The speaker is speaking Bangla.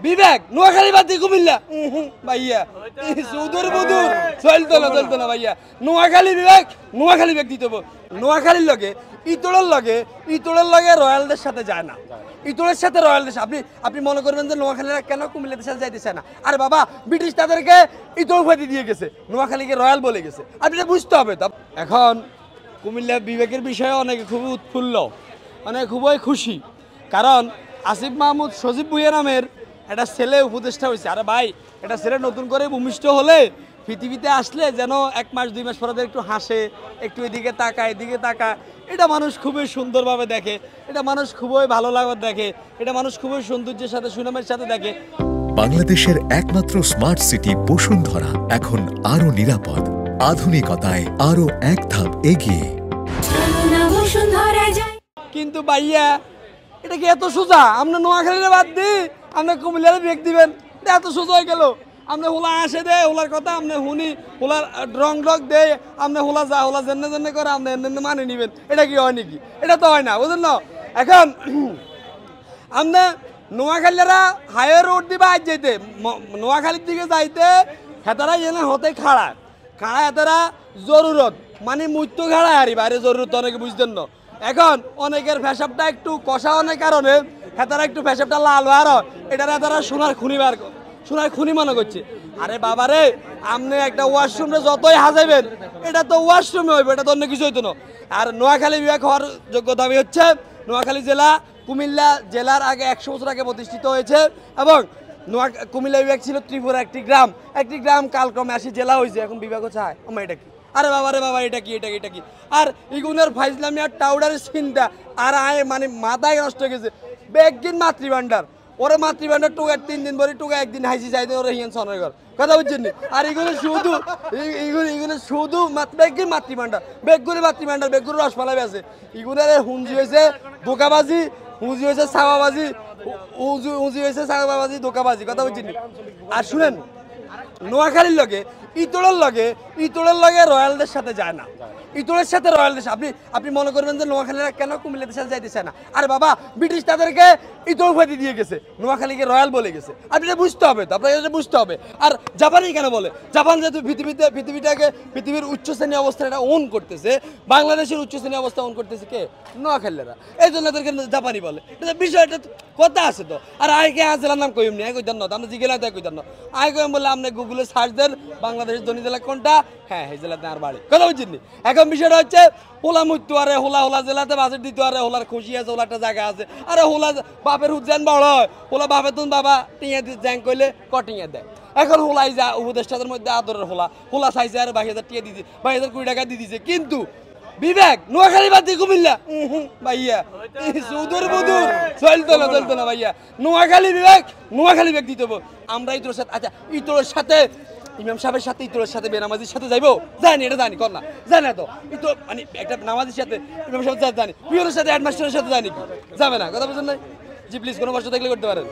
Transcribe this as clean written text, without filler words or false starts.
বিবেক নোয়াখালী বাদ দিয়ে কুমিল্লা ভাইয়া সুদূর বুদূর চলতো না ভাইয়া নোয়াখালী বিবেক নোয়াখালী বিবেক দিতে হবে। নোয়াখালীর লগে ইতোড়ের লগে রয়্যালদের সাথে যায় না, ইতোড়ের সাথে রয়্যালদের আপনি আপনি মনে করবেন যে নোয়াখালীরা কেন কুমিল্লাদের সাথে যাইতে চায় না? আরে বাবা ব্রিটিশ তাদেরকে ইতোড় ফাঁদি দিয়ে গেছে, নোয়াখালীকে রয়্যাল বলে গেছে, আপনি বুঝতে হবে। তো এখন কুমিল্লা বিবেকের বিষয়ে অনেকে খুবই উৎফুল্ল, অনেকে খুবই খুশি, কারণ আসিফ মাহমুদ সজীব ভুঁইয়া নামের একটা ছেলে উপদেষ্টা হয়েছে। আরে ভাই, একটা ছেলে নতুন করে ভূমিষ্ঠ হলে পৃথিবীতে আসলে যেন 1 মাস 2 মাস পরে একটু হাসে, একটু এদিকে তাকায় এদিকে তাকায়, এটা মানুষ খুবই সুন্দরভাবে দেখে, এটা মানুষ খুবই ভালো লাগার দেখে, এটা মানুষ খুবই সৌন্দর্যের সাথে সুনামের সাথে দেখে। বাংলাদেশের একমাত্র স্মার্ট সিটি বসুন্ধরা এখন আরো নিরাপদ, আধুনিকতায় আরো এক ধাপ এগিয়ে। কিন্তু ভাইয়া এটা কি এত সোজা? আপনি নোয়াখালীর বাদ দিয়ে আপনি কুমিল্লার বেগ দিবেন, এত সোজা হয়ে গেল? আপনি হোলা আসে দে, হোলার কথা আপনি শুনি, হোলার রং ডক দে, আপনি হোলা যা হোলা জেনে করে আপনি এনে মানে নিবেন, এটা কি হয় নাকি? এটা তো হয় না, বুঝলেন না? এখন আপনি নোয়াখালীরা হাইওয়ে রোড দিবা আজ যাইতে, নোয়াখালীর দিকে যাইতে হেতারা এনে হতে খাড়া হেতারা জরুরত মানে মৃত্যু খাড়া হারি বাইরে জরুরত অনেকে বুঝতেন না। এখন অনেকের ফেসাবটা একটু কষা অনেক কারণে হেতারা একটু ফেসাবটা লাল আর এটারা তারা সোনার খুনি মনে করছে। আরে বাবারে, আপনি একটা ওয়াশরুমে যতই হাজাইবেন এটা তো ওয়াশরুমে হইবে, এটা তো অন্য কিছু হইতো না। আর নোয়াখালী বিভাগ হওয়ার যোগ্যতা হচ্ছে নোয়াখালী জেলা কুমিল্লা জেলার আগে 100 বছর আগে প্রতিষ্ঠিত হয়েছে এবং কুমিল্লা বিভাগ ছিল ত্রিপুরা একটি গ্রাম কালক্রমে আসি জেলা হয়েছে, এখন বিভাগ হচ্ছে। আমার এটা কি? আরে বাবা রে বাবা, এটা কি আর ইগুনের ফাইজলামি আর টাউডারের চিন্তা আর মানে মাথায় নষ্ট হয়ে গেছে। বেগিন মাতৃভান্ডার, ওরে মাতৃভান্ডার টুকা 3 দিন পরে টুকা 1 দিন হাইছি যাইতে ওরা হিয়ান সনের ঘর, কথা বুঝছেন নি? আর এগুলো শুধু বেগিন মাতৃভান্ডার, বেগগুলি রসমালাই আছে। এগুলোর হুঞ্জি হয়েছে ধোকাবাজি, হুঁজি হয়েছে সাবাবাজি, উঁজি হয়েছে সাবাবাজি ধোকাবাজি, কথা বুঝছেন নি? আর শুনেন, নোয়াখালীর লগে ইতোড়ের লগে রয়্যালদের সাথে যায় না, ইতোড়ের সাথে রয়্যালদের আপনি মনে করবেন যে নোয়াখালীরা কেন কুমিল্লাদের সাথে যাইতে চায় না? আরে বাবা ব্রিটিশ তাদেরকে ইতোড় ফাঁদি দিয়ে গেছে, নোয়াখালীকে রয়্যাল বলে গেছে, আপনি এটা বুঝতে হবে। তো আপনাকে এটা বুঝতে হবে। আর জাপানি কেন বলে? জাপান যেহেতু পৃথিবীর উচ্চ শ্রেণী অবস্থা এটা ওন করতেছে, বাংলাদেশের উচ্চ শ্রেণী অবস্থা ওন করতেছে কে? নোয়াখালীরা, এই জন্য তাদেরকে জাপানি বলে। এটা বিষয়টা কথা আছে তো। আর আইকে জেলার নাম কইম নি, কই জানো আমরা জিগেলা কই জানো আই কইম বলে আপনি গুগলে সার্চ দেন বাংলাদেশের ধনী জেলা কোনটা, হ্যাঁ এই জেলাতে আর বাড়ি, কথা বুঝছেন? এখন বিষয়টা হচ্ছে হোলা মৃত্যু, আরে হোলা জেলাতে বাজেট দিতে আরে হোলার খুশি আছে, হোলা একটা জায়গা আছে। আরে হোলা বাপের হুজান বড় হয়, হোলা বাপের তুমি বাবা টিয়া দিয়ে জ্যাং কইলে কটিয়া দেয়। এখন হোলাই যা উপদেষ্টাদের মধ্যে আদরের হোলা চাইছে আর 22,000 টিয়া দিয়েছে, 22,020 টাকা দিয়ে দিয়েছে। কিন্তু বিবেক নোয়াখালী বাদ দিয়ে কুমিল্লা ভাইয়া সুদূর বুদূর চলতো না ভাইয়া নোয়াখালী বিবেক দিতে হবে। আমরা ইতোর সাথে, আচ্ছা ইতোর সাথে ইমাম সাহেবের সাথে ইতোরের সাথে বেনামাজির সাথে যাইবো? জানি, এটা জানি কর না, জানি না তো। ইতো মানে একটা নামাজির সাথে ইমাম সাহেব জানি, পিওরের সাথে হেডমাস্টারের সাথে জানি কি যাবে না, কথা বুঝছেন না? জি প্লিজ, কোনো কষ্ট থাকলে করতে পারেন।